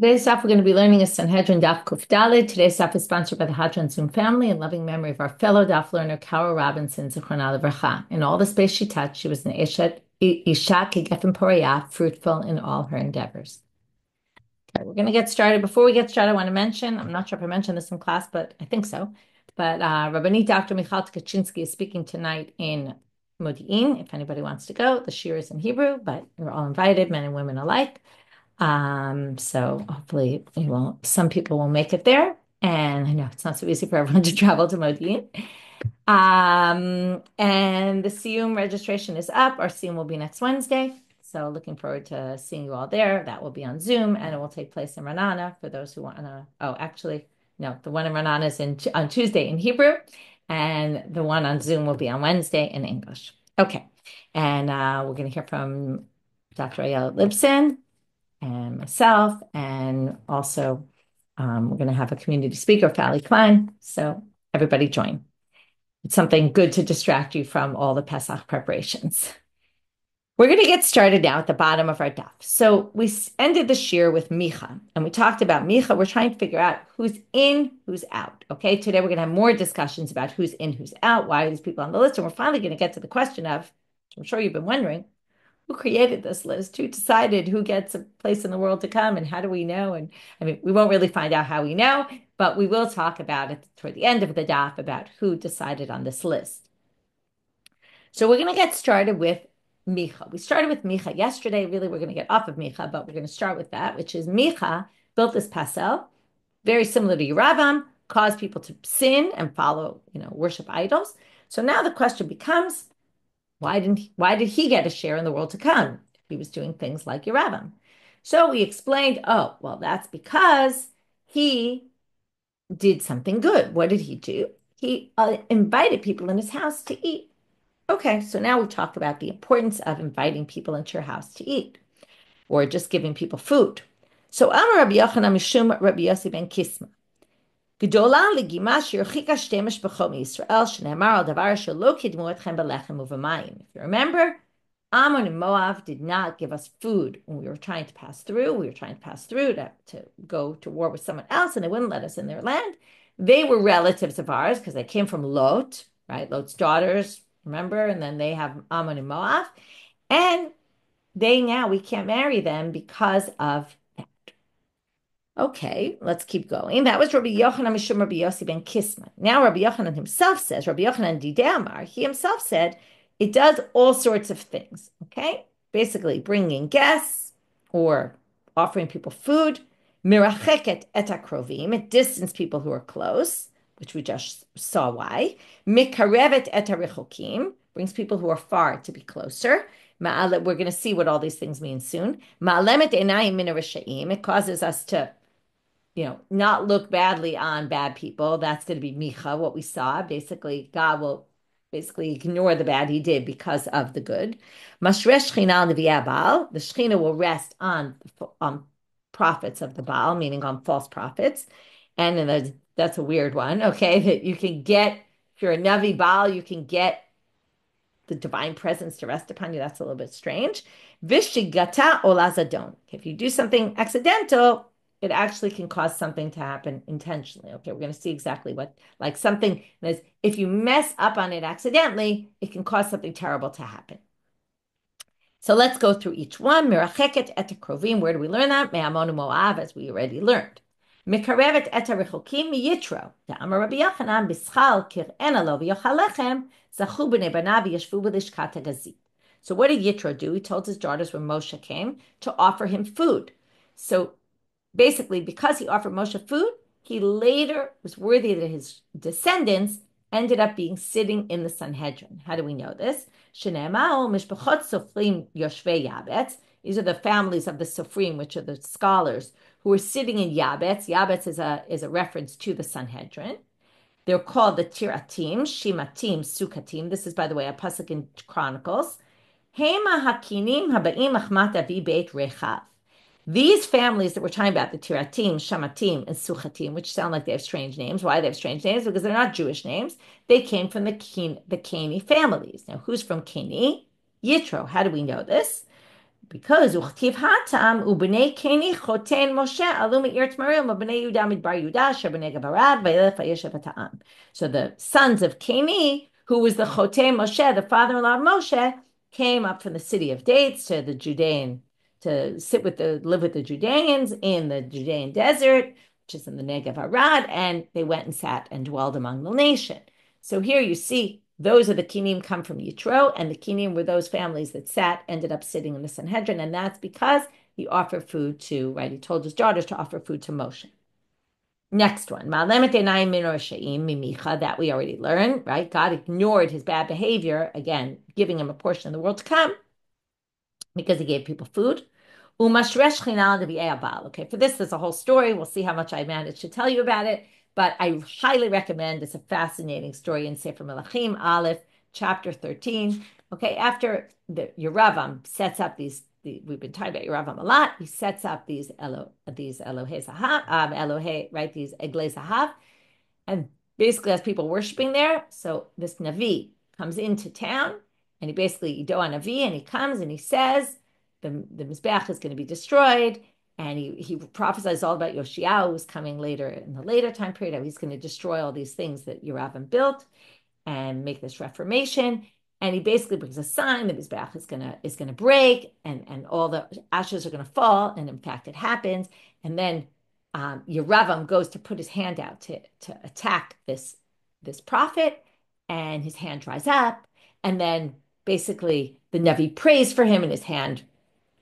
Today's daf we're going to be learning is Sanhedrin Daf Kuf Daled. Today's daf is sponsored by the Hadran Zoom family in loving memory of our fellow daf learner Carol Robinson, Zichrona Levarcha. In all the space she touched, she was an Isha Geffen Poriyah, fruitful in all her endeavors. Okay, we're going to get started. Before we get started, I want to mention, I'm not sure if I mentioned this in class, but I think so. But Rabbanit Dr. Michal Tkachinsky is speaking tonight in Modi'in. If anybody wants to go, the Shiur is in Hebrew, but you're all invited, men and women alike. So hopefully some people will make it there. And I know it's not so easy for everyone to travel to Modi'in. And the Siyum registration is up. Our Siyum will be next Wednesday. So looking forward to seeing you all there. That will be on Zoom and it will take place in Ranana for those who want to. Oh, actually, no, the one in Ranana is on Tuesday in Hebrew and the one on Zoom will be on Wednesday in English. Okay. And we're going to hear from Dr. Ayala Libson and myself, and also we're going to have a community speaker, Fally Klein. So everybody join. It's something good to distract you from all the Pesach preparations. We're going to get started now at the bottom of our daf. So we ended the shiur with Micah, and we talked about Micah. We're trying to figure out who's in, who's out. Okay, today we're going to have more discussions about who's in, who's out, why are these people on the list, and we're finally going to get to the question of, I'm sure you've been wondering, who created this list? Who decided who gets a place in the world to come? And how do we know? And I mean, we won't really find out how we know, but we will talk about it toward the end of the daf about who decided on this list. So we're going to get started with Micah. We started with Micah yesterday. Really, we're going to get off of Micah, but we're going to start with that, which is Micah built this pasel, very similar to Yeravam, caused people to sin and follow, worship idols. So now the question becomes, why did he get a share in the world to come if he was doing things like Yeravam? So we explained, that's because he did something good. What did he do? He invited people in his house to eat. Okay, so now we talk about the importance of inviting people into your house to eat or just giving people food. So Amar Rabbi Yochanan mishum Rabbi Yosi ben Kisma. גדולה לגימה שהרחיקה שתי משפחות מישראל, שנאמר על דבר שלא קידמו אתכם בלחם ובמים. If you remember, Amon and Moab did not give us food when we were trying to pass through. We were trying to pass through to go to war with someone else, and they wouldn't let us in their land. They were relatives of ours because they came from Lot, right? Lot's daughters, remember? And then they have Amon and Moab. And we can't marry them because of that. Okay, let's keep going. That was Rabbi Yochanan mishum Rabbi Yosi ben Kisma. Now Rabbi Yochanan himself says, Rabbi Yochanan Didamar, he himself said, it does all sorts of things, okay? Basically, bringing guests or offering people food, miracheket et akrovim, it distances people who are close, which we just saw why. Mikarevet et harichokim, brings people who are far to be closer. We're going to see what all these things mean soon. Ma'alemet einayim min reshaim, it causes us to not look badly on bad people. That's going to be Micah, what we saw. Basically, God will ignore the bad he did because of the good. Mashresh Shechina Nevi'ah Baal, the Shechina will rest on prophets of the Baal, meaning on false prophets. And then that's a weird one, okay? That you can get, if you're a Navi Baal, you can get the divine presence to rest upon you. That's a little bit strange. Vishigata olazadon. If you do something accidental, it actually can cause something to happen intentionally. Okay, we're going to see exactly what, like something that is, if you mess up on it accidentally, it can cause something terrible to happen. So let's go through each one. Miracheket et krovim. Where do we learn that? Me'amon u'moav, as we already learned. Mikarevet et harichokim miyitro. Da'amar Rabbi Yochanan bischal kir'ena lo v'yochal lechem zachu b'nei banav yeshvu b'lishkat hagazit. So what did Yitro do? He told his daughters when Moshe came to offer him food. So basically, because he offered Moshe food, he later was worthy that his descendants ended up being sitting in the Sanhedrin. How do we know this? These are the families of the Sofrim, which are the scholars who are sitting in Yabetz. Yabetz is a reference to the Sanhedrin. They're called the Tiratim, Shimatim, Sukatim. This is, by the way, a pasuk in Chronicles. Hema hakinim habaim achmat avi beit rechav. These families that we're talking about, the Tiratim, Shamatim, and Suchatim, which sound like they have strange names. Why they have strange names? Because they're not Jewish names. They came from the Keni families. Now, who's from Keni? Yitro. How do we know this? because Uchtiv Hatam Ubnei Keni Choten Moshe Alu Me'ir Tmarim Ubnei Yehuda Midbar Yehuda Shabnei Gabarad Vayelef Vayeshev Hatam. So the sons of Keni, who was the Choten Moshe, the father-in-law of Moshe, came up from the city of Dates to the Judean to live with the Judeans in the Judean desert, which is in the Negev Arad, and they went and sat and dwelled among the nation. So here you see those are the Kinim come from Yitro, and the Kinim were those families that ended up sitting in the Sanhedrin, and that's because he offered food to, right, he told his daughters to offer food to Moshe. Next one, that we already learned, right? God ignored his bad behavior, again, giving him a portion of the world to come because he gave people food. Okay, for this, there's a whole story. We'll see how much I managed to tell you about it, but I highly recommend. It's a fascinating story in Sefer Melachim, Aleph, chapter 13. Okay, after the Yeravam sets up we've been talking about Yeravam a lot. He sets up these Elohei Zahav, right? These Eglei Zahav, and basically has people worshiping there. So this Navi comes into town, and he basically Ido Navi, and he comes and he says, the Mizbeach is going to be destroyed, and he prophesies all about Yoshiyahu, who's coming later in the later time period, how he's going to destroy all these things that Yeravam built and make this reformation. And he basically brings a sign that Mizbeach is going to break, and all the ashes are going to fall, and in fact it happens. And then Yeravam goes to put his hand out to attack this prophet, and his hand dries up, and then basically the Navi prays for him, and his hand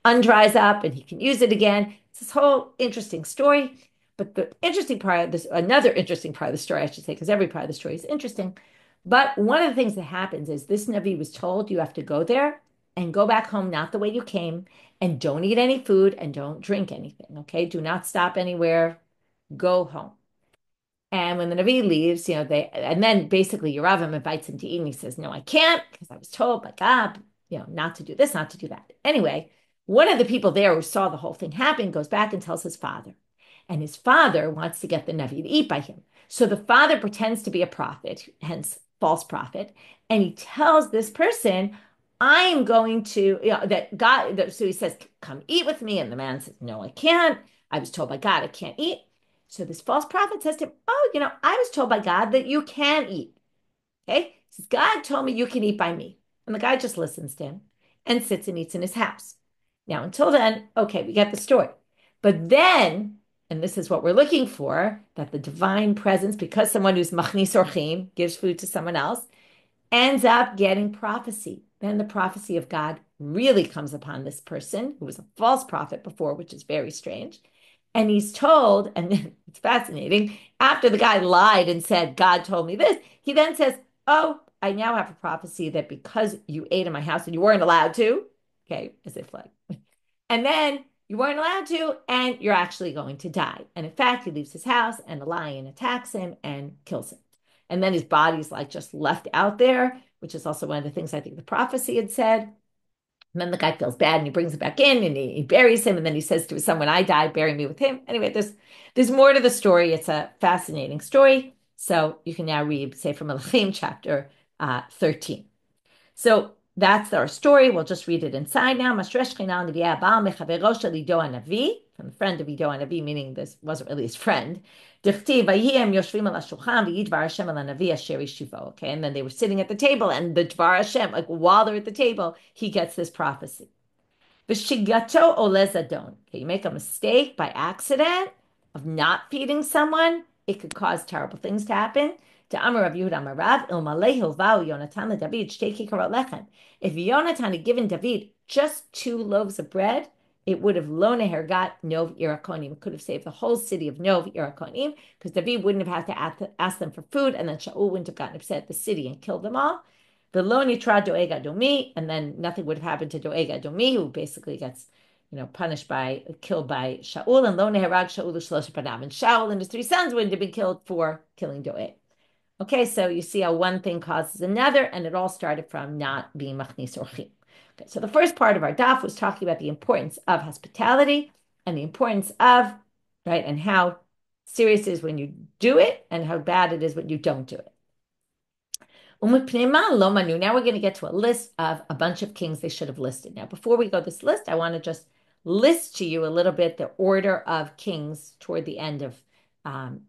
undries up and he can use it again. It's this whole interesting story. But the interesting part of this, another interesting part of the story, I should say, because every part of the story is interesting. But one of the things that happens is this Navi was told you have to go there and go back home not the way you came, and don't eat any food and don't drink anything. Okay, do not stop anywhere. Go home. And when the Navi leaves, and then basically Yeravam invites him to eat, and he says, "No, I can't, because I was told by God, not to do this, not to do that." Anyway, one of the people there who saw the whole thing happen goes back and tells his father. And his father wants to get the Navi to eat by him. So the father pretends to be a prophet, hence false prophet, and he tells this person, I'm going to, that God, so he says, come eat with me. And the man says, no, I can't. I was told by God I can't eat. So this false prophet says to him, I was told by God that you can eat. Okay? He says, God told me you can eat by me. And the guy just listens to him and sits and eats in his house. Now, until then, okay, we get the story. But then, and this is what we're looking for, that the divine presence, because someone who's machnis orchim, gives food to someone else, ends up getting prophecy. Then the prophecy of God really comes upon this person who was a false prophet before, which is very strange. And he's told, and it's fascinating, after the guy lied and said, God told me this, he then says, oh, I now have a prophecy that because you ate in my house and you weren't allowed to, okay, as if like, and then you weren't allowed to, and you're actually going to die. And in fact, he leaves his house, and the lion attacks him and kills him. And then his body's like just left out there, which is also one of the things I think the prophecy had said. And then the guy feels bad, and he brings it back in, and he buries him, and then he says to someone, I died, bury me with him. Anyway, there's more to the story. It's a fascinating story. So you can now read, say, from Melachim chapter 13. So that's our story. We'll just read it inside now. From the friend of Ido Hanavi, meaning this wasn't really his friend. Okay, and then they were sitting at the table, and the Dvar Hashem, like while they're at the table, he gets this prophecy. Okay, you make a mistake by accident of not feeding someone, it could cause terrible things to happen. If Yonatan had given David just 2 loaves of bread, it would have got Nov Irakonim. It could have saved the whole city of Nov Irakonim, because David wouldn't have had to ask them for food, and then Shaul wouldn't have gotten upset at the city and killed them all. The Lo Nitra Doeg Adomi, and then nothing would have happened to Doeg Adomi, who basically gets killed by Shaul, and Lo Neherag Shaul Shlosh Panav, and Shaul and his 3 sons wouldn't have been killed for killing Doeg. Okay, so you see how one thing causes another, and it all started from not being machnis orchim. Okay, so the first part of our daf was talking about the importance of hospitality and the importance of, right, and how serious it is when you do it and how bad it is when you don't do it. Now we're going to get to a list of a bunch of kings they should have listed. Now, before we go this list, I want to just list to you a little bit the order of kings toward the end of,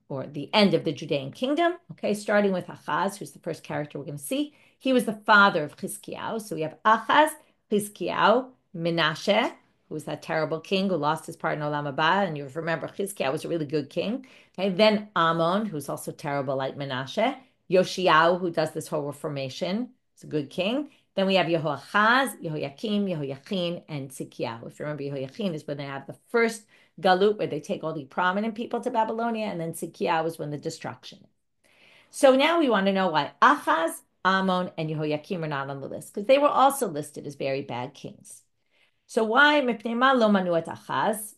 or the end of the Judean kingdom. Okay, starting with Achaz, who's the first character we're going to see. He was the father of Chizkiyahu. So we have Achaz, Chizkiyahu, Menashe, who was that terrible king who lost his part in Olam Haba. And you remember Chizkiyahu was a really good king. Okay, then Amon, who's also terrible like Menashe. Yoshiyahu, who does this whole reformation. It's a good king. Then we have Yehoachaz, Yehoyakim, Yehoyachin, and Chizkiyahu. If you remember, Yehoyachin is when they have the first galut, where they take all the prominent people to Babylonia, and then Chizkiyahu is when the destruction. So now we want to know why Achaz, Amon, and Yehoyakim are not on the list, because they were also listed as very bad kings. So why Mipnei ma lo manu et Achaz?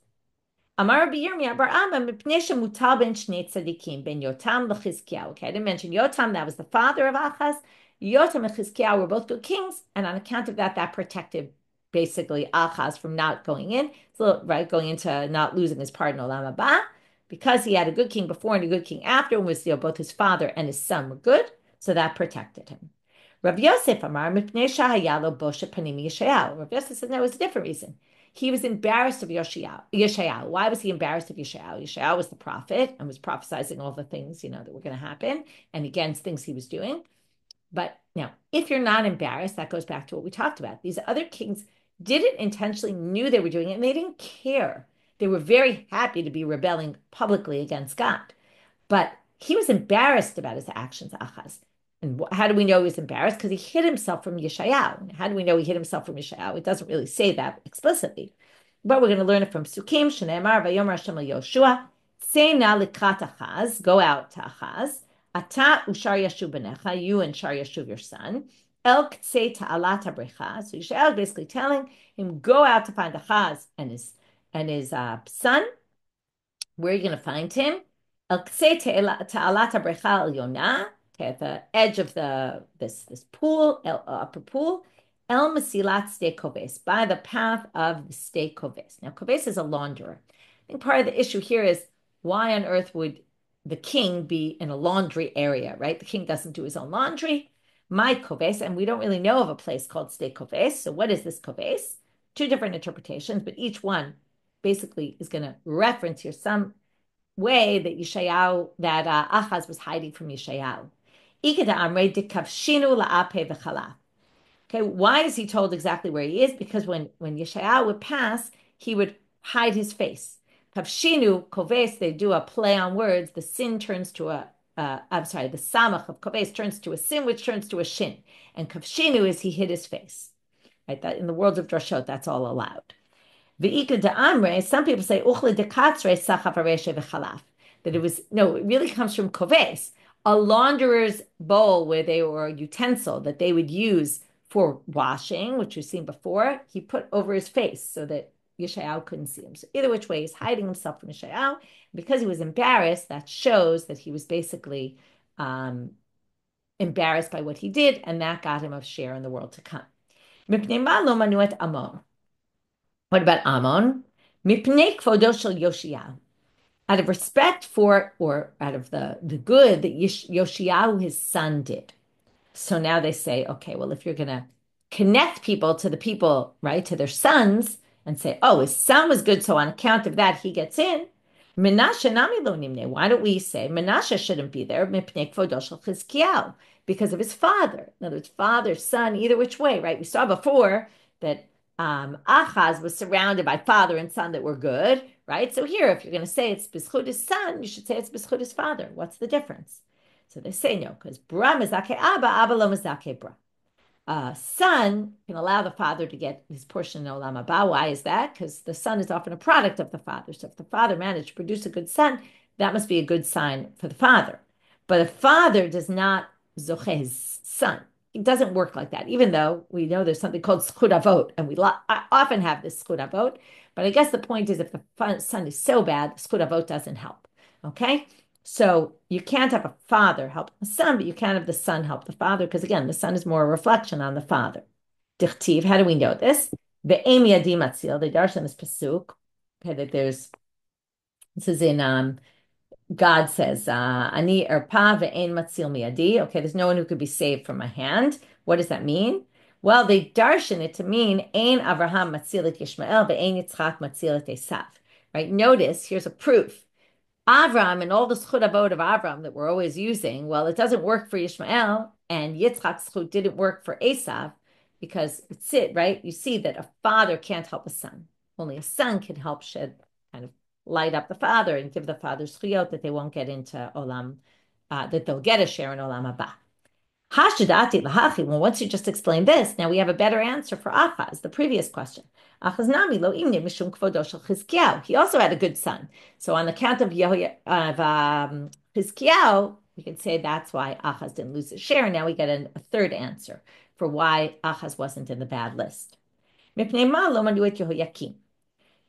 Amar Rabbi Yirmiyah bar Amma mipnei shemutal ben shnei tzadikim ben Yotam leChizkiyahu. Okay, I didn't mention Yotam. That was the father of Achaz. Yotam and Chizkiyahu were both good kings, and on account of that, that protected basically Achaz from not going in, so right, going into not losing his part in Olam Haba, because he had a good king before and a good king after, and was both his father and his son were good, so that protected him. Rav Yosef Amar mipnei shahayalo boshet panim Yeshayahu. Rav Yosef said no, it was a different reason. He was embarrassed of Yeshayahu. Why was he embarrassed of Yeshayahu? Yeshayahu was the prophet and was prophesizing all the things, that were going to happen and against things he was doing. But now, if you're not embarrassed, that goes back to what we talked about. These other kings didn't intentionally knew they were doing it, and they didn't care. They were very happy to be rebelling publicly against God. But he was embarrassed about his actions, Achaz. And how do we know he was embarrassed? Because he hid himself from Yeshayahu. How do we know he hid himself from Yeshayahu? It doesn't really say that explicitly. But we're going to learn it from Sukkim, Shneimar, Vayomer Hashem Yoshua, Tzei na likrat Achaz, go out to Achaz, Ata ushar Yashuv benecha, you and Shar Yashuv, your son, El ktsei ta'alat habrecha. So Yeshayahu is basically telling him, go out to find Achaz and his son. Where are you going to find him? El ktsei ta'alat habrecha el Yonah, at the edge of this pool, upper pool, El Masilat Sde Koves, by the path of the Sde Koves. Now, Koves is a launderer. I think part of the issue here is why on earth would the king be in a laundry area, right? The king doesn't do his own laundry. My Koves, and we don't really know of a place called Sde Koves. So what is this Koves? Two different interpretations, but each one basically is going to reference here some way that Achaz was hiding from Yeshayahu. Okay, why is he told exactly where he is? Because when Yeshayahu would pass, he would hide his face. Kavshinu, koves, they do a play on words. The sin turns to the samach of koves turns to a sin, which turns to a shin. And kavshinu is he hid his face. Right? That in the world of Dorshot, that's all allowed. V'ika de'amre, some people say, uchle dekatzre sachaf areshe v'chalaf. That it really comes from koves, a launderer's bowl or utensil that they would use for washing, which we've seen before, he put over his face so that Yeshayahu couldn't see him. So either which way, he's hiding himself from Yeshayahu. Because he was embarrassed, that shows that he was basically embarrassed by what he did, and that got him a share in the world to come. What about Amon? Mipnei kvodo shel Yoshiyahu. Out of respect for, or out of the good that Yoshiyahu, his son, did. So now they say, okay, well, if you're going to connect people to the people, right, to their sons, and say, oh, his son was good, so on account of that, he gets in. Menashe nami lo nimne. Why don't we say Menashe shouldn't be there? Mipnei kvodo shel Chizkiyahu, because of his father. In other words, father, son, either which way, right? We saw before that Achaz was surrounded by father and son that were good, right? So here, if you're going to say it's b'zchut his son, you should say it's b'zchut his father. What's the difference? So they say no, because bra mezake abba, abba lo mezake bra. Son can allow the father to get his portion in Olam Haba. Why is that? Because the son is often a product of the father. So if the father managed to produce a good son, that must be a good sign for the father. But a father does not zoche his son. It doesn't work like that, even though we know there's something called zchut avot, and I often have this zchut avot. But I guess the point is if the son is so bad, zchut avot doesn't help. Okay? So you can't have a father help the son, but you can have the son help the father, because again, the son is more a reflection on the father. Dichtiv, how do we know this? The Emi Adim Atzil, the darshan is pasuk. Okay, that this is in God says, Ani erpa ve'ein matzil miyadi. Okay, there's no one who could be saved from my hand. What does that mean? Well, they darshan it to mean Ein Avraham matzilit Yishmael ve'ein Yitzchak matzilit Esav. Right? Notice here's a proof. Avram and all the schut avod of Avram that we're always using, well, it doesn't work for Yishmael, and Yitzchak's schut didn't work for Esav because it's it, right? You see that a father can't help a son. Only a son can help shed, kind of light up the father and give the father schuyot that they won't get into olam, that they'll get a share in olam haba. Hashidati lahachi. Well, once you just explained this, now we have a better answer for Achaz, the previous question. Achaz nami lo imne mishum kvodo shel Chizkiyahu. He also had a good son. So on the count of Chizkiyahu, we can say that's why Achaz didn't lose his share. And now we get a third answer for why Achaz wasn't in the bad list. Mipnei ma lo manu et Yehoyakim.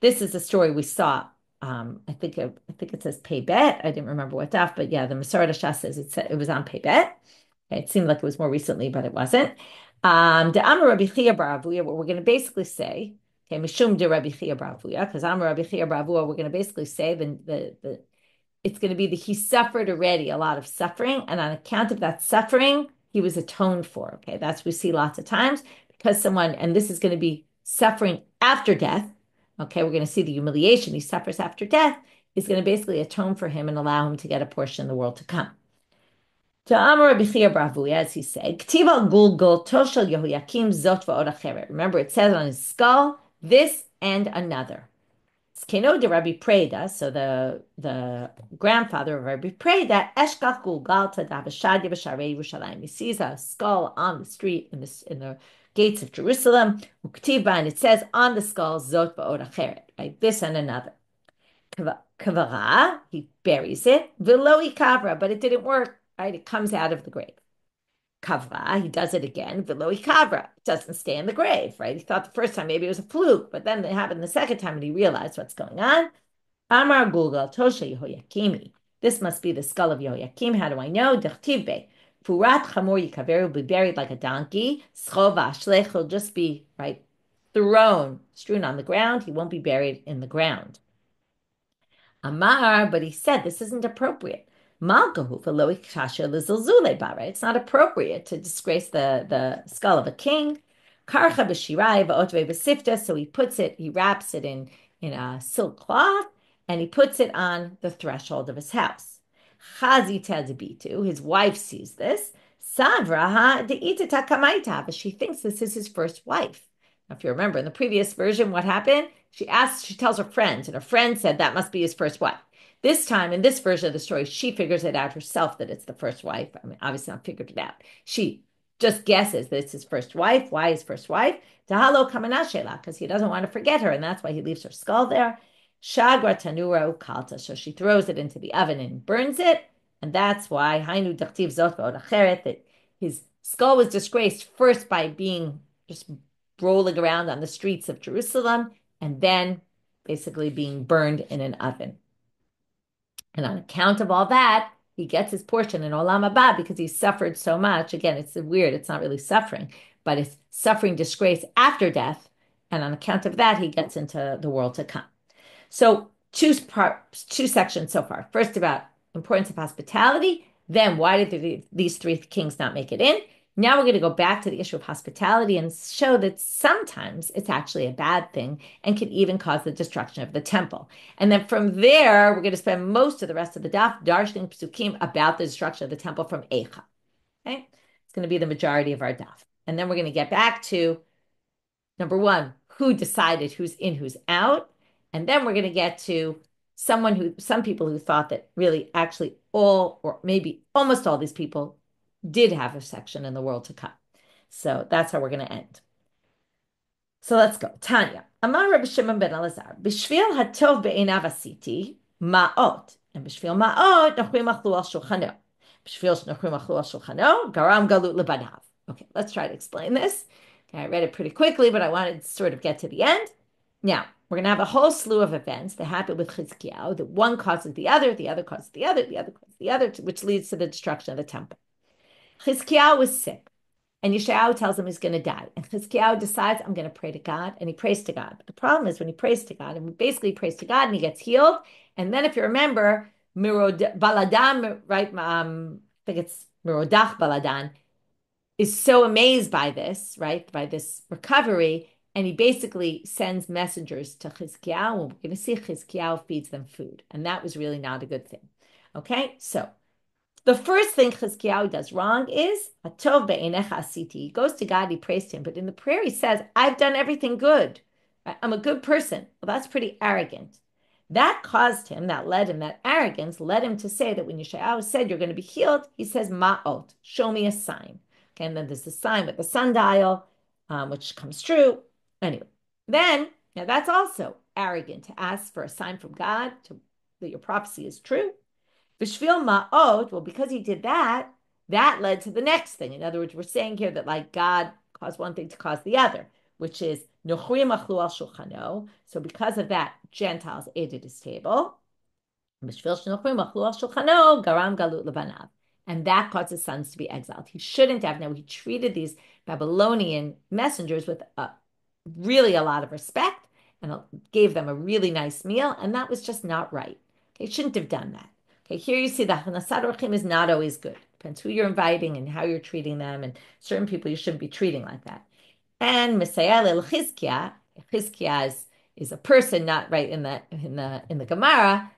This is a story we saw. I think it says Pei Bet. I didn't remember what daf, but yeah, the Masorah Shas says it was on Pei Bet. It seemed like it was more recently, but it wasn't. The Amar Rabbi Chia bar Avuya, what we're going to basically say, okay, Mishum de Rabbi Chia bar Avuya, because Amar Rabbi Chia bar Avuya, we're going to basically say the it's going to be that he suffered already a lot of suffering, and on account of that suffering, he was atoned for. Okay, that's what we see lots of times because someone, and this is going to be suffering after death. Okay, we're going to see the humiliation he suffers after death is going to basically atone for him and allow him to get a portion in the world to come. To Amar Rabbi Chia bar Avuya, as he said, K'tiva gulgul toshel Yehoyakim zot va'od acheret. Remember, it says on his skull, this and another. Skeno de Rabbi Preda, so the grandfather of Rabbi Preda, Eshkach gulgal tadav v'shad b'sharei Yerushalayim. He sees a skull on the street in the gates of Jerusalem. Uktiva, and it says on the skull, zot va'od acheret, right? This and another. Kavara, he buries it. V'lo ikavra, but it didn't work. Right? It comes out of the grave. Kavra, he does it again. V'lo ikavra, it doesn't stay in the grave. Right? He thought the first time maybe it was a fluke, but then it happened the second time and he realized what's going on. Amar Gulgal Tosha Yehoyakimi. This must be the skull of Yehoyakim. How do I know? Dechtivbe. Furat Chamor Yikaver will be buried like a donkey. Schova Shlech will just be right strewn on the ground. He won't be buried in the ground. Amar, but he said this isn't appropriate. Malkahu v'lo ikasher l'zilzule ba, right? It's not appropriate to disgrace the skull of a king. Karcha b'shirai v'otvei v'sifta, so he wraps it in a silk cloth, and he puts it on the threshold of his house. Chazi teldebitu, his wife sees this. Savraha de'itata kamaita, but she thinks this is his first wife. Now, if you remember in the previous version, what happened? She tells her friends, and her friend said that must be his first wife. This time, in this version of the story, she figures it out herself that it's the first wife. I mean, obviously not figured it out. She just guesses that it's his first wife. Why his first wife? Tahalo kamanashela, because he doesn't want to forget her, and that's why he leaves her skull there. Shagra tanura ukalta, so she throws it into the oven and burns it, and that's why Hainu dachtiv zot v'od acheret, that his skull was disgraced first by being just rolling around on the streets of Jerusalem, and then basically being burned in an oven. And on account of all that, he gets his portion in Olam Haba because he suffered so much. Again, it's weird. It's not really suffering, but it's suffering disgrace after death. And on account of that, he gets into the world to come. So two sections so far. First about importance of hospitality. Then why did these three kings not make it in? Now we're going to go back to the issue of hospitality and show that sometimes it's actually a bad thing and can even cause the destruction of the temple. And then from there, we're going to spend most of the rest of the daf darshaning psukim about the destruction of the temple from Eicha. Okay? It's going to be the majority of our daf. And then we're going to get back to, number one, who decided who's in, who's out. And then we're going to get to some people who thought that really actually all, or maybe almost all these people did have a section in the world to come. So that's how we're going to end. So let's go. Tanya. Amar Rabbi Shimon ben Elazar. B'shvil hatov be'einav asiti ma'ot. And b'shvil ma'ot nochrim achlu al shulchano. B'shvil nochrim achlu al shulchano garam galut lebanav. Okay, let's try to explain this. Okay, I read it pretty quickly, but I wanted to sort of get to the end. Now, we're going to have a whole slew of events that happen with Chizkiyahu, that one causes the other causes the other, the other causes the other, which leads to the destruction of the temple. Chizkiyahu was sick, and Yeshayahu tells him he's going to die. And Chizkiyahu decides, I'm going to pray to God, and he prays to God. But the problem is when he prays to God, and basically prays to God, and he gets healed. And then if you remember, Baladan, right? I think it's Mirodach Baladan, is so amazed by this, right? By this recovery. And he basically sends messengers to Chizkiyahu. We're going to see Chizkiyahu feeds them food. And that was really not a good thing. Okay, so the first thing Chizkiyahu does wrong is Atov be'einecha asiti. He goes to God, he prays to him, but in the prayer he says, I've done everything good. I'm a good person. Well, that's pretty arrogant. That caused him, that arrogance led him to say that when Yeshayahu said you're going to be healed, he says, Ma'ot, show me a sign. Okay, and then there's the sign with the sundial, which comes true. Anyway, then, now that's also arrogant to ask for a sign from God that your prophecy is true. V'shvil ma'ot, well, because he did that, that led to the next thing. In other words, we're saying here that like God caused one thing to cause the other, which is nochrim achlu al shulchano. So because of that, Gentiles ate at his table. V'shvil shenochrim achlu al shulchano garam galut lebanav. And that caused his sons to be exiled. He shouldn't have. Now, he treated these Babylonian messengers with really a lot of respect and gave them a really nice meal. And that was just not right. Okay, he shouldn't have done that. Okay, here you see that Hanasat Orchim is not always good. Depends who you're inviting and how you're treating them. And certain people you shouldn't be treating like that. And Messiah el Chizkiah is a person, not right in the Gemara.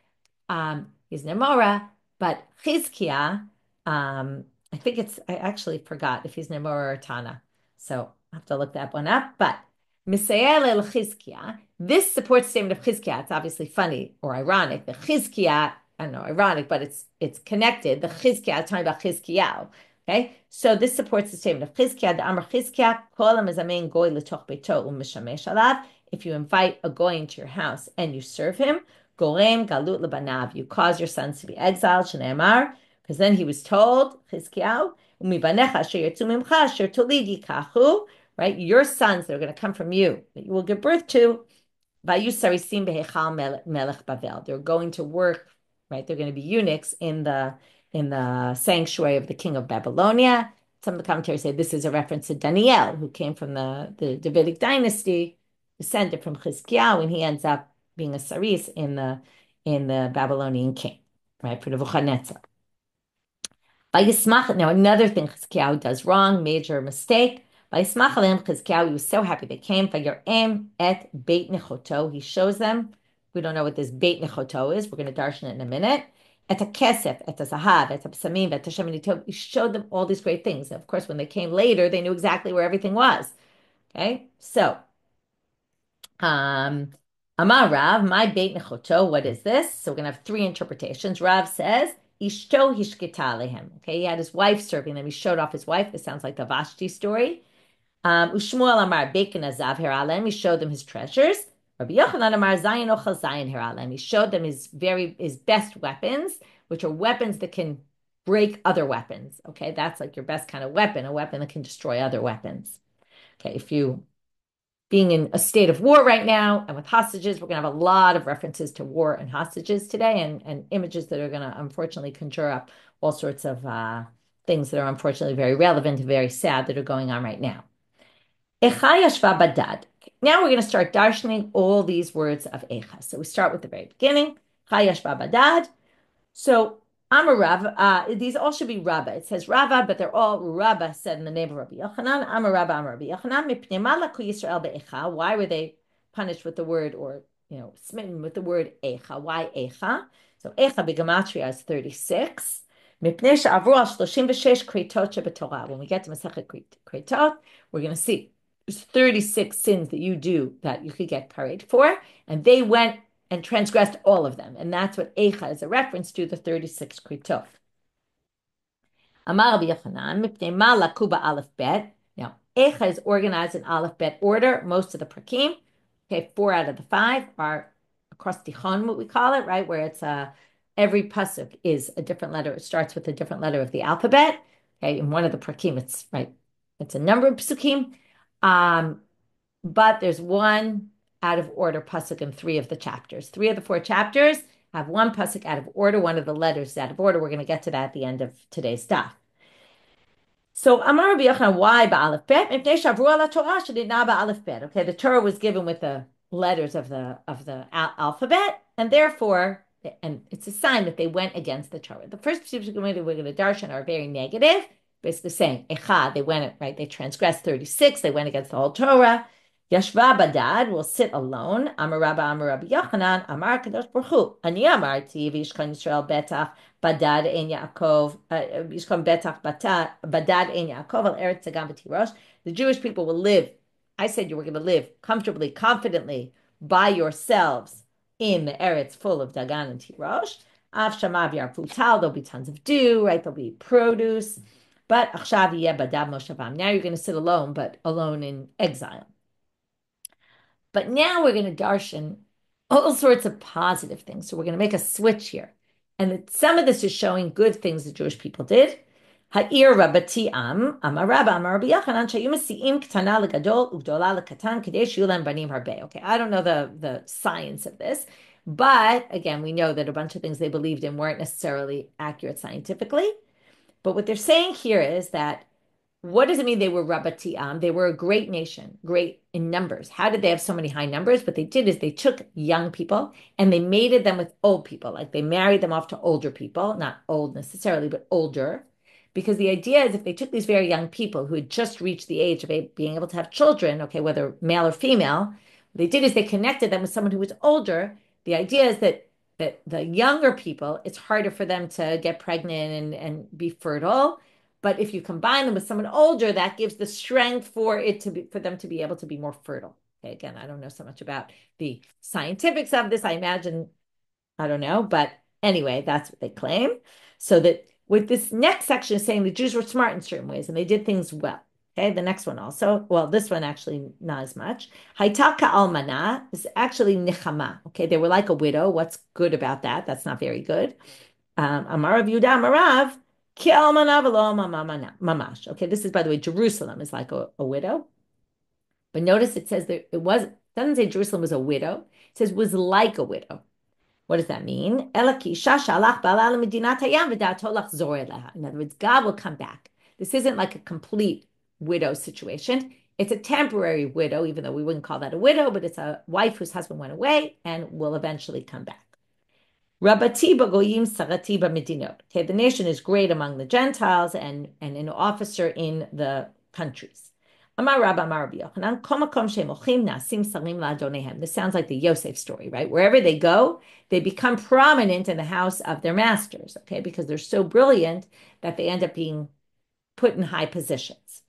He's Nemora, but Chizkiah, I think I actually forgot if he's Nemora or Tana. So I have to look that one up. But Messiah el Chizkiah, this supports the statement of Chizkiah. It's obviously funny or ironic. The Chizkiah, I don't know, ironic, but it's connected. The Chizkiah, talking about Chizkiyahu. Okay, so this supports the statement of Chizkiah. The Amr Chizkiah, kolam mezamein goy letoch beito u'mishamesh alav. If you invite a goy into your house and you serve him, gorem galut lebanav, you cause your sons to be exiled. Shneimar, because then he was told Chizkiyahu, umibanecha asher yirtzu mimcha asher tolid yikachu, right? Your sons that are going to come from you, that you will give birth to, vayusarisim behechal melech Bavel. They're going to work, right? They're going to be eunuchs in the sanctuary of the king of Babylonia. Some of the commentators say this is a reference to Daniel, who came from the Davidic dynasty, descended from Chizkiyahu, and he ends up being a saris in the Babylonian king, right, for Nebuchadnezzar. Now, another thing Chizkiyahu does wrong, major mistake. Chizkiyahu, he was so happy they came. Et Beit Nechoto. He shows them. We don't know what this Beit Nechoto is. We're going to darshan it in a minute. Et kesef, et zahav, et psamim, et sheminitov. He showed them all these great things. And of course, when they came later, they knew exactly where everything was. Okay, so Amar Rav, my Beit Nechoto. What is this? So we're going to have three interpretations. Rav says, Ishto hishkita alehem. Okay, he had his wife serving them. He showed off his wife. This sounds like the Vashti story. Ushmuel Amar Bacon Azav Heralem. He showed them his treasures. Rabbi Yochanan Amar Zayin Ochel Zayin Heralem. He showed them his best weapons, which are weapons that can break other weapons. Okay, that's like your best kind of weapon, a weapon that can destroy other weapons. Okay, if you being in a state of war right now and with hostages, we're going to have a lot of references to war and hostages today, and images that are going to unfortunately conjure up all sorts of things that are unfortunately very relevant and very sad that are going on right now. Eicha yashva badad. Now we're going to start darshaning all these words of Eicha. So we start with the very beginning. Eicha yashva badad. So Amar Rav, these all should be Rabba. It says Rava, but they're all Rabba said in the name of Rabbi Yochanan. Amar Rabba, Amar Rabbi Yochanan. Mipnei ma laku Yisrael be'echa. Why were they punished with the word, or smitten with the word Eicha? Why Eicha? So Eicha b'gematria is 36. Mipnei she'avru al 36 kreitot shebetorah. When we get to Masechet Kreitot, we're going to see there's 36 sins that you do that you could get karet for, and they went and transgressed all of them. And that's what Eicha is a reference to, the 36 kritot. Amar Rabbi Yochanan, mipnei ma laku ba'alef bet. Now, Eicha is organized in Aleph Bet order. Most of the prakim, okay, 4 out of the 5 are acrostichon, what we call it, right? Where it's every pasuk is a different letter. It starts with a different letter of the alphabet. Okay, in one of the prakim, it's a number of psukim. But there's one out of order pasuk in 3 of the chapters. 3 of the 4 chapters have one pasuk out of order. One of the letters is out of order. We're going to get to that at the end of today's daf. So Amar Rabbi Yochanan, why ba'alef bet? Mipnei shavru ala Torah shedidna ba'alef bet. Okay, the Torah was given with the letters of the alphabet, and therefore and it's a sign that they went against the Torah. The first two we're going to darshan are very negative, basically saying, Eicha, they went, right, they transgressed 36, they went against the whole Torah. Yashva badad will sit alone. Amar Rabbi Yochanan, Amar Kadosh Baruch Hu. Ani amarti v'yishkan Yisrael betach badad ein Yaakov, v'yishkan betach badad ein Yaakov al eretz tzagam v'tirosh. The Jewish people will live. I said you were going to live comfortably, confidently by yourselves in the eretz full of dagan and tirosh. Av shamav yarputal, there'll be tons of dew, right? There'll be produce. But achshav yeh badad moshavam. Now you're going to sit alone, but alone in exile. But now we're going to darshan all sorts of positive things. So we're going to make a switch here. And some of this is showing good things the Jewish people did. Ha'ir rabati amar Rabbi Yochanan shayu mesiim ktana legadol ugdola lekatan kedei shiyu lem banim harbe. Okay, I don't know the science of this, but again, we know that a bunch of things they believed in weren't necessarily accurate scientifically. But what they're saying here is that what does it mean they were Rabati Am? They were a great nation, great in numbers. How did they have so many high numbers? What they did is they took young people and they mated them with old people. Like they married them off to older people, not old necessarily, but older. Because the idea is if they took these very young people who had just reached the age of being able to have children, okay, whether male or female, what they did is they connected them with someone who was older. The idea is that the younger people, it's harder for them to get pregnant and be fertile. But if you combine them with someone older, that gives the strength for them to be able to be more fertile. Okay, again, I don't know so much about the scientifics of this. I imagine, I don't know, but anyway, that's what they claim. So that with this next section is saying the Jews were smart in certain ways and they did things well. Okay, the next one also, well, this one actually not as much. Haitaka almana is actually nichama. Okay, they were like a widow. What's good about that? That's not very good. Amar Rav Yehuda Amarav. Mamash. Okay, this is, by the way, Jerusalem is like a widow. But notice it says that it doesn't say Jerusalem was a widow. It says was like a widow. What does that mean? In other words, God will come back. This isn't like a complete widow situation. It's a temporary widow, even though we wouldn't call that a widow, but it's a wife whose husband went away and will eventually come back. Rabati bagoyim sarati b'medinot. Okay, the nation is great among the Gentiles and an officer in the countries. Amar Rabbi Yochanan, kol makom she'mochim nasim sarim la'adonehem. This sounds like the Yosef story, right? Wherever they go, they become prominent in the house of their masters, okay, because they're so brilliant that they end up being put in high positions.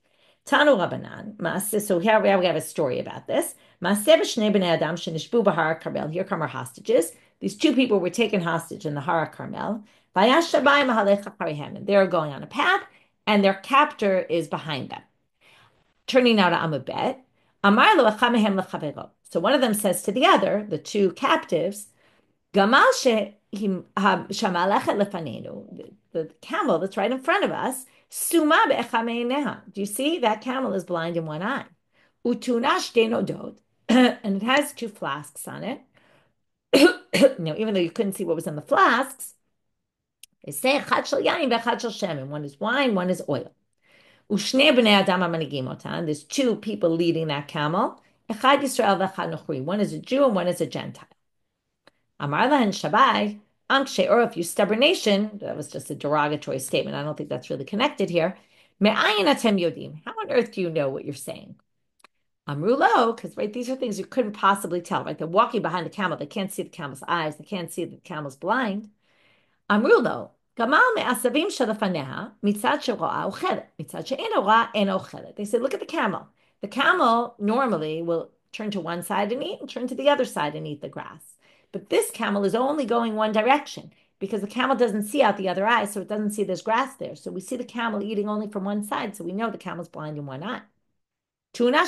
Tanu Rabbanan, so here we have a story about this. Here come our hostages. These two people were taken hostage in the Har Carmel. And they're going on a path, and their captor is behind them. Turning now to Amabet. So one of them says to the other, the two captives, the camel that's right in front of us, do you see? That camel is blind in one eye. And it has two flasks on it. Now, even though you couldn't see what was in the flasks, they say one is wine, one is oil. There's two people leading that camel. One is a Jew and one is a Gentile. Amar lahen shabai, if you stubborn nation, that was just a derogatory statement. I don't think that's really connected here. How on earth do you know what you're saying? Amrulo, because right, these are things you couldn't possibly tell, right? They're walking behind the camel, they can't see the camel's eyes, they can't see that the camel's blind. Amrulo, gamal me'asavim shalafaneha, mitzad sheroa ochelet, mitzad she'eno roa eno ochelet. They said, look at the camel. The camel normally will turn to one side and eat, and turn to the other side and eat the grass. But this camel is only going one direction because the camel doesn't see out the other eye, so it doesn't see there's grass there. So we see the camel eating only from one side, so we know the camel's blind in one eye. Well, what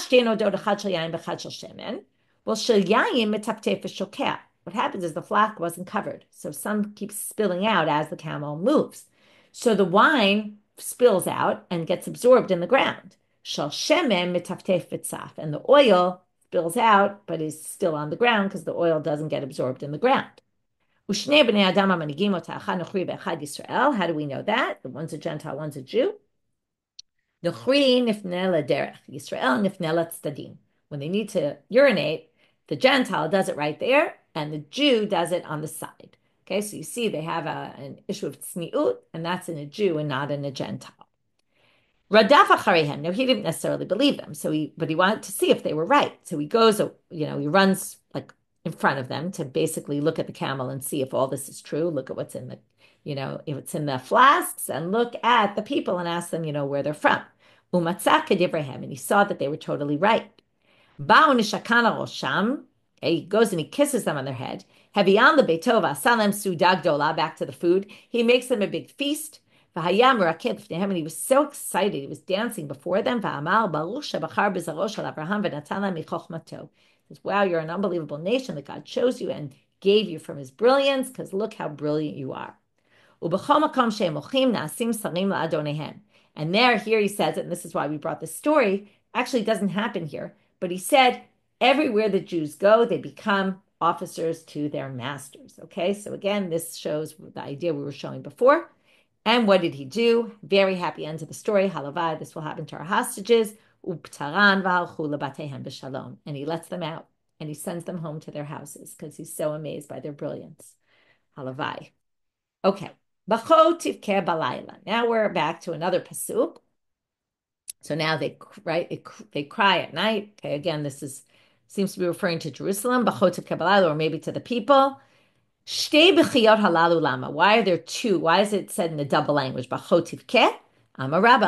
happens is the flask wasn't covered, so some keeps spilling out as the camel moves. So the wine spills out and gets absorbed in the ground. And the oil spills out, but is still on the ground because the oil doesn't get absorbed in the ground. How do we know that? The one's a Gentile, one's a Jew. When they need to urinate, the Gentile does it right there, and the Jew does it on the side. Okay, so you see they have an issue of tzniut, and that's in a Jew and not in a Gentile. Radaf acharehem. Now he didn't necessarily believe them, but he wanted to see if they were right. So he goes, he runs like in front of them to basically look at the camel and see if all this is true. Look at what's in the, if it's in the flasks, and look at the people and ask them, where they're from. Umatzak kedivrahim, and he saw that they were totally right. Ba'u nishakana rosham. He goes and he kisses them on their head. Hevian lebetova salem sudagdola, back to the food. He makes them a big feast. And he was so excited. He was dancing before them. He says, wow, you're an unbelievable nation that God chose you and gave you from his brilliance, because look how brilliant you are. And here he says it, and this is why we brought this story. Actually, it doesn't happen here, but he said, everywhere the Jews go, they become officers to their masters. Okay, so again, this shows the idea we were showing before. And what did he do? Very happy end of the story. Halavai, this will happen to our hostages. And he lets them out, and he sends them home to their houses because he's so amazed by their brilliance. Halavai. Okay. Now we're back to another pasuk. So now they cry at night. Okay, again, this seems to be referring to Jerusalem, or maybe to the people. Why are there two? Why is it said in the double language? Now we're going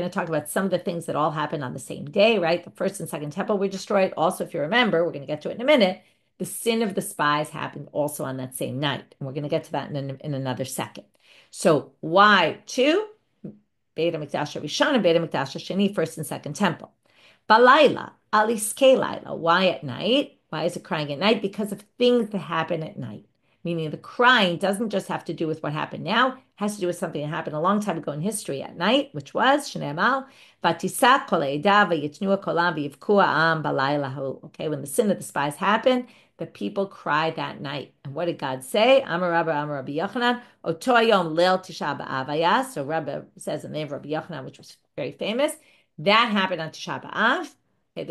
to talk about some of the things that all happened on the same day, right? The first and second temple were destroyed. Also, if you remember, we're going to get to it in a minute, the sin of the spies happened also on that same night. And we're going to get to that in another second. So why two? Beit HaMikdash Rishon and Beit HaMikdash Sheni, first and second temple. Balayla, aliskei laila. Why at night? Why is it crying at night? Because of things that happen at night. Meaning the crying doesn't just have to do with what happened now, it has to do with something that happened a long time ago in history at night, which was Shneemal, Vatisak kol ha'edah v'yitnua kolam v'yivku ha'am balayla hu. Okay, when the sin of the spies happened, the people cried that night. And what did God say? Amar Rabbi Yochanan, Oto hayom leil Tisha b'Av hayah. So Rabbi says in the name of Rabbi Yochanan, which was very famous, that happened on Tisha b'Av. Okay,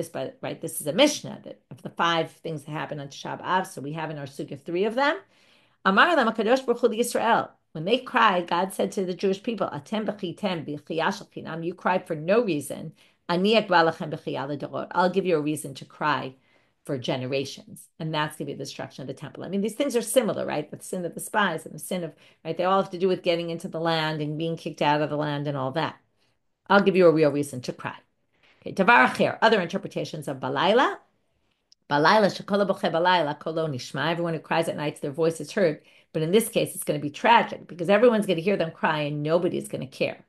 this is a Mishnah that of the 5 things that happened on Tisha b'Av. So we have in our sugya 3 of them. Amar lam HaKadosh Baruch Hu Yisrael. When they cried, God said to the Jewish people, Atem b'chitem b'chiyah shel chinam. You cried for no reason. Ani akbar lachem b'chiyah l'dorot. I'll give you a reason to cry for generations. And that's going to be the destruction of the temple. I mean, these things are similar, right? The sin of the spies and the sin of, right? They all have to do with getting into the land and being kicked out of the land and all that. I'll give you a real reason to cry. Okay, Tavar Acher, other interpretations of Balayla. Balayla, shekola boche balayla, kolo nishma. Everyone who cries at night, their voice is heard. But in this case, it's going to be tragic because everyone's going to hear them cry and nobody's going to care.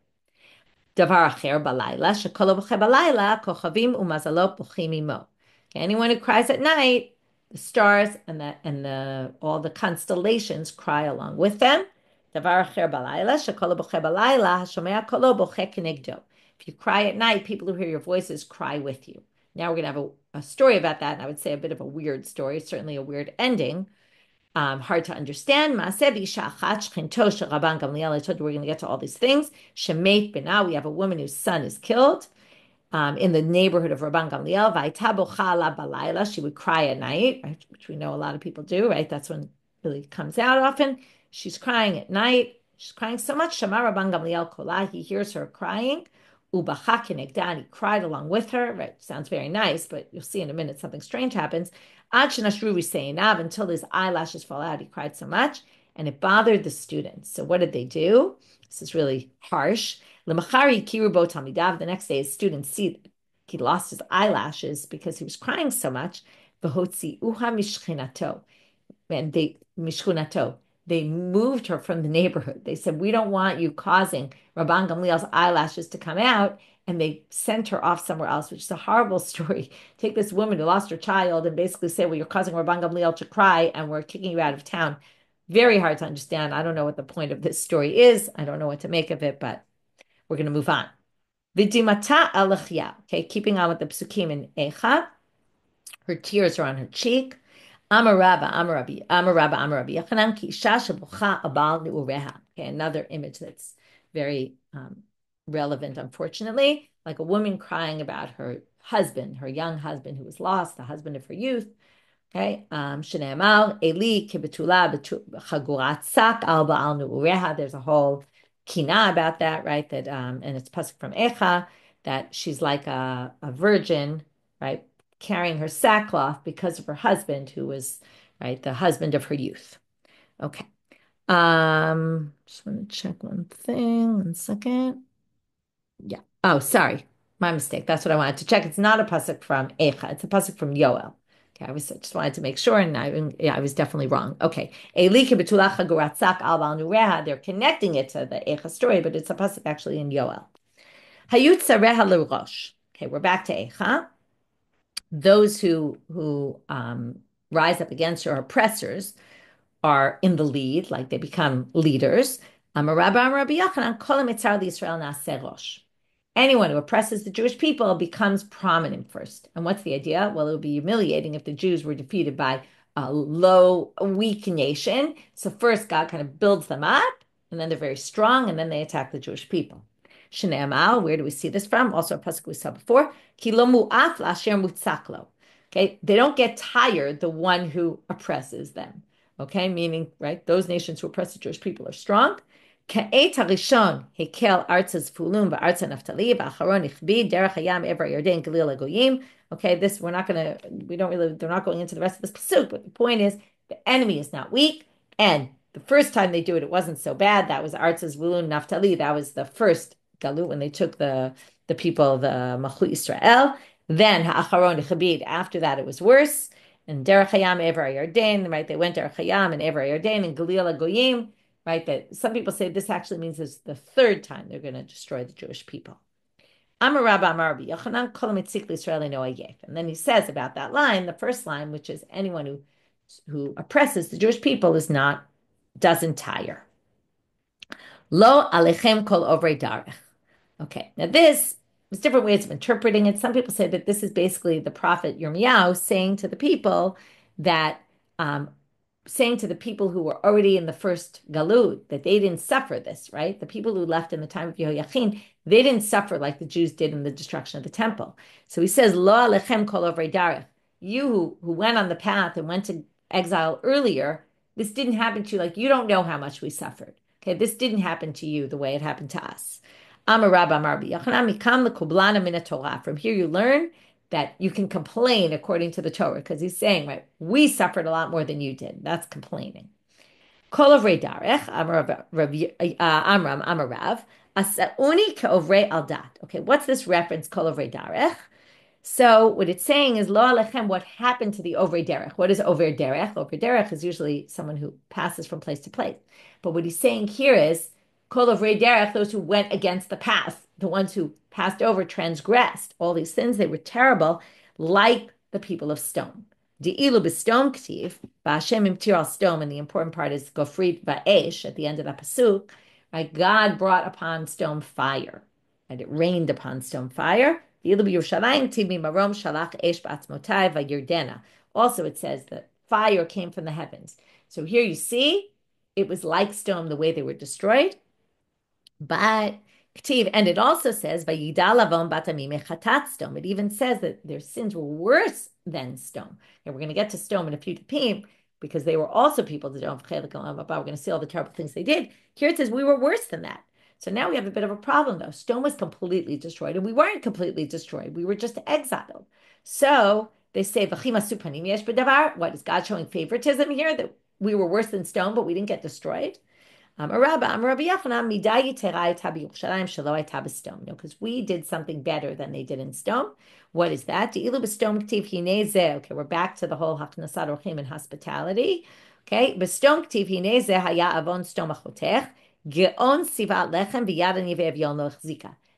Davar Acher, Balayla, shekola boche balayla, kochavim umazalot bochim imo. Anyone who cries at night, the stars and all the constellations cry along with them. Davar Acher Balayla, shekola boche balayla, hashomea kolo boche kenegdo. If you cry at night, people who hear your voices cry with you. Now we're going to have a story about that, and I would say a bit of a weird story, certainly a weird ending, hard to understand. I told you we're going to get to all these things. Shemet Bina, we have a woman whose son is killed in the neighborhood of Rabban Gamliel. She would cry at night, right, which we know a lot of people do, right? That's when it really comes out often. She's crying at night. She's crying so much. Shama Rabban Gamliel Kolah, he hears her crying. Ubacha kenegda, he cried along with her. Right, sounds very nice, but you'll see in a minute something strange happens. Ad shenashru riseinav, until his eyelashes fall out, he cried so much, and it bothered the students. So what did they do? This is really harsh. Lemachari kirubo tamidav. The next day, his students see that he lost his eyelashes because he was crying so much. V'hotzi uha mishchinato, and they moved her from the neighborhood. They said, we don't want you causing Rabban Gamliel's eyelashes to come out. And they sent her off somewhere else, which is a horrible story. Take this woman who lost her child and basically say, well, you're causing Rabban Gamliel to cry and we're kicking you out of town. Very hard to understand. I don't know what the point of this story is. I don't know what to make of it, but we're going to move on. V'dimata alachya. Okay, keeping on with the psukim in Eicha. Her tears are on her cheek. Amar Rabbi Yochanan ki isha shebocha abal neureha. Okay, another image that's very relevant, unfortunately, like a woman crying about her husband, her young husband who was lost, the husband of her youth. Okay, Shneimar, Eli kibetula chagurat sak al ba'al nu'ureha. There's a whole kina about that, right? That and it's pasuk from Eicha that she's like a virgin, right, carrying her sackcloth because of her husband, who was right the husband of her youth. Okay. Just want to check one thing. One second. Yeah. Oh, sorry. My mistake. That's what I wanted to check. It's not a pasuk from Eicha. It's a pasuk from Yoel. Okay, I just wanted to make sure, and I was definitely wrong. Okay, Elika betulacha guratzak al bal nureha. They're connecting it to the Eicha story, but it's a pasuk actually in Yoel. Hayut sareha l'rosh. Okay, we're back to Eicha. Those who rise up against her oppressors are in the lead, like they become leaders. Rabbi Yochanan, kol mitzar l'Yisrael na'aseh rosh. Anyone who oppresses the Jewish people becomes prominent first. And what's the idea? Well, it would be humiliating if the Jews were defeated by a low, weak nation. So first, God kind of builds them up, and then they're very strong, and then they attack the Jewish people. Shneamal, where do we see this from? Also a pasuk we saw before. Ki lo mu'af la'asher mutzaklo. Okay, they don't get tired, the one who oppresses them. Okay, meaning, right, those nations who oppress the Jewish people are strong. Ka'et harishon hekel artzas fulum ba'artza naftali ba'acharon ichbid derech hayam ever yarden galil hagoyim. Okay, this we're not gonna, we don't really, they're not going into the rest of this pasuk, but the point is the enemy is not weak, and the first time they do it, it wasn't so bad. That was artzas fulum naftali. That was the first galut when they took the people, the Machu Israel. Then ha'acharon ichbid. After that, it was worse. And derech hayam ever yarden, right? They went derech hayam and ever yarden and galil hagoyim. Right, that some people say this actually means it's the third time they're going to destroy the Jewish people. Amar Rabbi Yochanan, kol mitzik l'Yisrael eno oyef. And then he says about that line, the first line, which is anyone who oppresses the Jewish people doesn't tire. Lo alechem kol ovrei darech. Okay, now there's different ways of interpreting it. Some people say that this is basically the prophet Yirmiyahu saying to the people that saying to the people who were already in the first galut that they didn't suffer this, right? The people who left in the time of Yehoiachin, they didn't suffer like the Jews did in the destruction of the temple. So he says, Lo alechem kol ovrei darech. You who went on the path and went to exile earlier, this didn't happen to you. Like, you don't know how much we suffered. Okay, this didn't happen to you the way it happened to us. Amar Rabbi Yochanan, mikam lekublana min Torah. From here you learn that you can complain according to the Torah, because he's saying, right, we suffered a lot more than you did. That's complaining. Kol ovrei darech, Amram, Amarav, asauni keovrei aldat. Okay, what's this reference, kol ovrei darech? So what it's saying is, lo alechem, what happened to the over derech? What is over derech? Over derech is usually someone who passes from place to place. But what he's saying here is, kol ovrei derech, those who went against the path, the ones who passed over, transgressed all these sins, they were terrible, like the people of stone. De'ilu b'stom k'tiv, ba'ashem imtir al stone, and the important part is gofrit ba'esh, at the end of that pasuk, right? God brought upon stone fire, and it rained upon stone fire. Also, it says that fire came from the heavens. So here you see, it was like stone the way they were destroyed. But and it also says, it even says that their sins were worse than stone. And we're going to get to stone in a few depim, because they were also people that don't have but we're going to see all the terrible things they did. Here it says we were worse than that. So now we have a bit of a problem, though. Stone was completely destroyed, and we weren't completely destroyed. We were just exiled. So they say, what is God showing favoritism here, that we were worse than stone, but we didn't get destroyed? Because we did something better than they did in stone. What is that? Okay, we're back to the whole haknasat orchim and hospitality. Okay,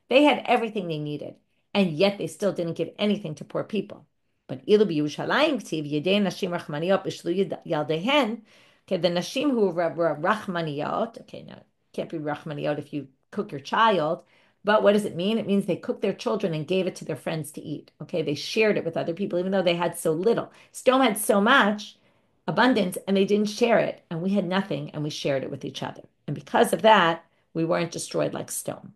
they had everything they needed, and yet they still didn't give anything to poor people. But okay, the nashim who were rachmaniyot. Okay, now can't be rachmaniyot if you cook your child. But what does it mean? It means they cooked their children and gave it to their friends to eat. Okay, they shared it with other people, even though they had so little. Stone had so much abundance, and they didn't share it. And we had nothing, and we shared it with each other. And because of that, we weren't destroyed like stone.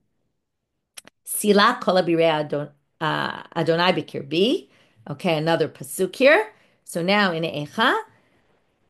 Sila kol abirei Adonai b'kirbi. Okay, another pasuk here. So now in Eicha,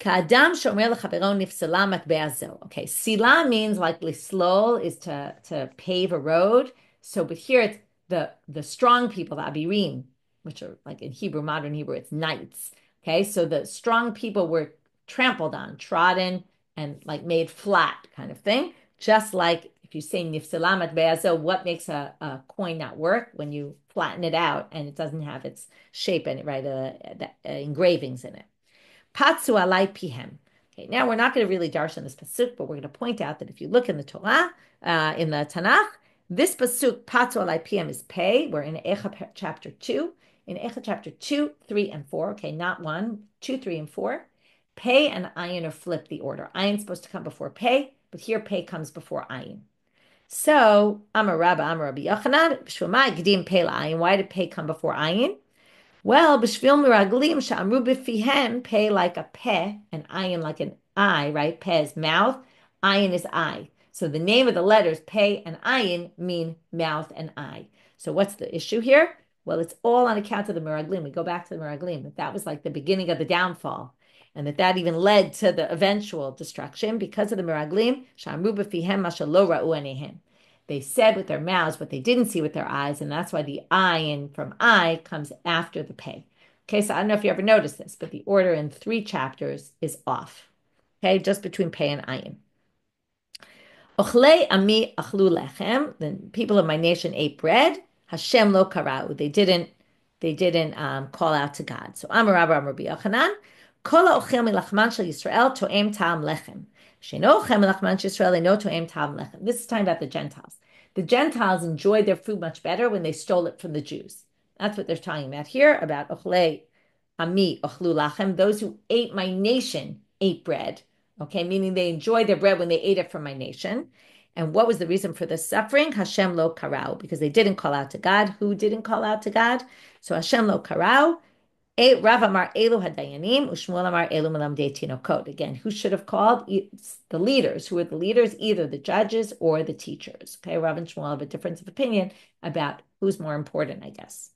Ka'adam shomer lechavero nifsala matbe'azo. Okay, sila means like lislol is to pave a road. So, but here it's the strong people, the abirim, which are like in Hebrew, modern Hebrew, it's knights. Okay, so the strong people were trampled on, trodden, and like made flat, kind of thing. Just like if you say nifsala matbe'azo, what makes a coin not work? When you flatten it out and it doesn't have its shape in it, right? The engravings in it. Patsu alai pihem. Okay, now we're not going to really darshan this pasuk, but we're going to point out that if you look in the Torah, in the Tanach, this pasuk, Patsu alai pihem, is pei. We're in Eicha chapter 2. In Eicha chapter 2, 3, and 4, okay, not 1, 2, 3, and 4, pei and ayin are flipped the order. Ayin's supposed to come before pei, but here pei comes before ayin. So, Amar Rabbi Yochanan, Shomai Gdim pei la'ayin. Why did pei come before ayin? Well, b'shvil miraglim sha'amru b'fihem, pei like a peh, and ayin like an eye, right? Peh is mouth, ayin is eye. So the name of the letters pei and ayin mean mouth and eye. So what's the issue here? Well, it's all on account of the miraglim. We go back to the miraglim, that was like the beginning of the downfall, and that even led to the eventual destruction because of the miraglim. Sha'amru b'fihem masha lo ra'u aneihem. They said with their mouths what they didn't see with their eyes, and that's why the ayin from I comes after the pei. Okay, so I don't know if you ever noticed this, but the order in 3 chapters is off. Okay, just between pei and ayin. Ochlei ami achlu lechem. The people of my nation ate bread. Hashem lo karau. They didn't call out to God. So Amar Rabbi Yochanan, kol ha'ochel milachman shel Yisrael to'em ta'am lechem. She'eno ochel milachman shel Yisrael eno to'em ta'am lechem. This is talking about the Gentiles. The Gentiles enjoyed their food much better when they stole it from the Jews. That's what they're talking about here, about ochlei ami ochlu lachem. Those who ate my nation ate bread. Okay, meaning they enjoyed their bread when they ate it from my nation. And what was the reason for this suffering? Hashem lo karau, because they didn't call out to God. Who didn't call out to God? So Hashem lo karau. Rav amar elu hadayanim, ushmuel amar elu melamdei tinokot. Again, who should have called? The leaders. Who are the leaders? Either the judges or the teachers. Okay, Rav and Shmuel have a difference of opinion about who's more important, I guess.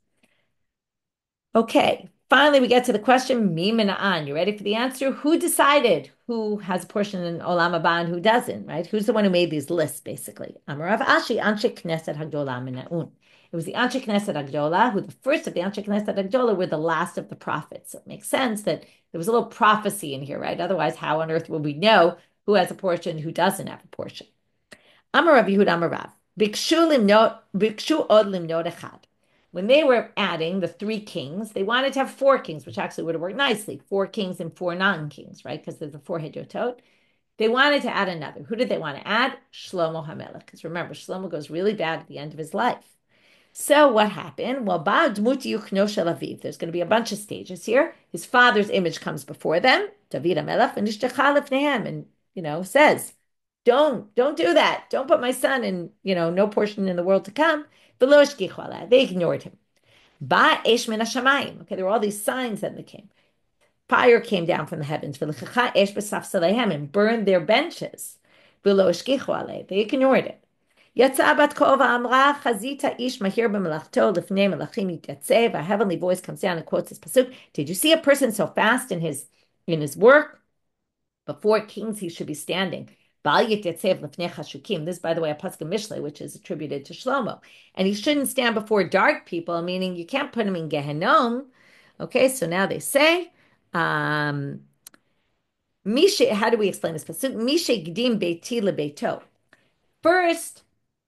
Okay, finally we get to the question, mi mina'an. You ready for the answer? Who decided who has a portion in Olam Haba and who doesn't, right? Who's the one who made these lists, basically? Amar Rav Ashi, anshei kneset hagedola mina'un. It was the anshei kneset hagedola, who the first of the anshei kneset hagedola were the last of the prophets. So it makes sense that there was a little prophecy in here, right? Otherwise, how on earth will we know who has a portion and who doesn't have a portion? Amar Rav Yehuda Amar Rav, bikshu od limnot echad. When they were adding the 3 kings, they wanted to have 4 kings, which actually would have worked nicely. 4 kings and 4 non-kings, right? Because there's the 4 hadotot. They wanted to add another. Who did they want to add? Shlomo HaMelech. Because remember, Shlomo goes really bad at the end of his life. So what happened? Well, there's going to be a bunch of stages here. His father's image comes before them, David HaMelech, and says, don't do that. Don't put my son in, no portion in the world to come. They ignored him. Okay, there were all these signs that came. Fire came down from the heavens and burned their benches. They ignored it. A heavenly voice comes down and quotes this pasuk. Did you see a person so fast in his work? Before kings he should be standing. This, by the way, a pasuk of Mishlei, which is attributed to Shlomo. And he shouldn't stand before dark people, meaning you can't put him in Gehenom. Okay, so now they say, how do we explain this pasuk? Mishe gdim beiti lebeito. First,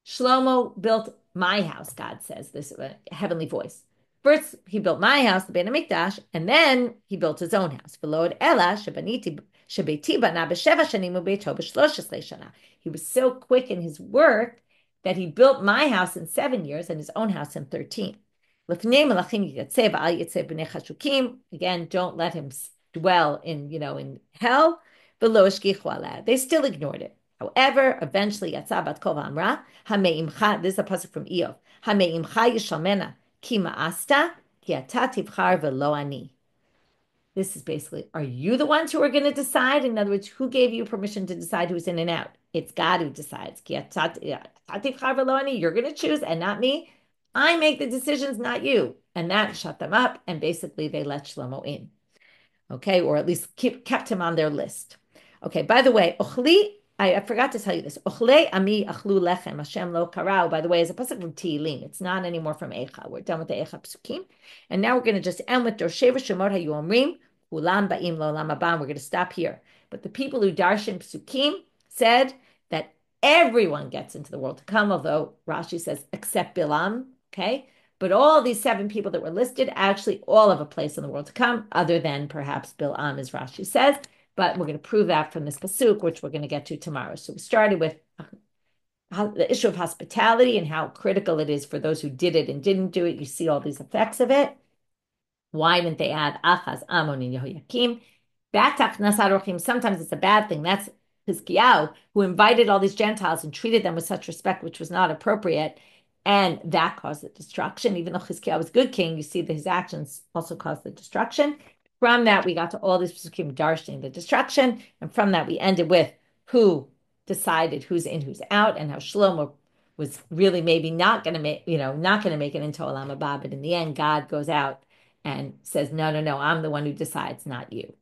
Shlomo built my house, God says, this heavenly voice. First, he built my house, the Beit HaMikdash, and then he built his own house. He was so quick in his work that he built my house in 7 years and his own house in 13. Again, don't let him dwell in hell. They still ignored it. However, eventually, Yatsa bat kol v'amra, hameimcha, this is a pasuk from Eov, hameimcha yishalmena, ki ma'asta, ki ata tivchar v'lo ani. This is basically, are you the ones who are going to decide? In other words, who gave you permission to decide who's in and out? It's God who decides. Ki ata tivchar v'lo ani, you're going to choose and not me. I make the decisions, not you. And that shut them up, and basically they let Shlomo in. okay, or at least kept him on their list. Okay, by the way, I forgot to tell you this. Ochle ami achlu lechem Hashem lo karau, by the way, is a pasuk from Tehillim. It's not anymore from Eicha. We're done with the Eicha psukim. And now we're going to just end with dorshei reshumot hayu omrim, ulam ba'im lo olam haba. We're going to stop here. But the people who darshan psukim said that everyone gets into the world to come, although Rashi says except Bilam, okay? But all these 7 people that were listed actually all have a place in the world to come, other than perhaps Bilam, as Rashi says. But we're going to prove that from this pasuk, which we're going to get to tomorrow. So we started with the issue of hospitality and how critical it is for those who did it and didn't do it. You see all these effects of it. Why didn't they add Achaz, Amon, and Yehoyakim? Sometimes it's a bad thing. That's Chizkiyahu, who invited all these Gentiles and treated them with such respect, which was not appropriate. And that caused the destruction. Even though Chizkiyahu was a good king, you see that his actions also caused the destruction. From that, we got to all these psukim darshaning the destruction. And from that, we ended with who decided who's in, who's out, and how Shlomo was really maybe not going to make, not going to make it into Olam Haba. But in the end, God goes out and says, no, I'm the one who decides, not you.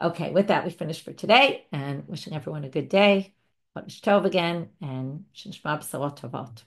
Okay, with that, we finished for today, and wishing everyone a good day. Chodesh Tov again, and Shnei B'Sorot Tovot.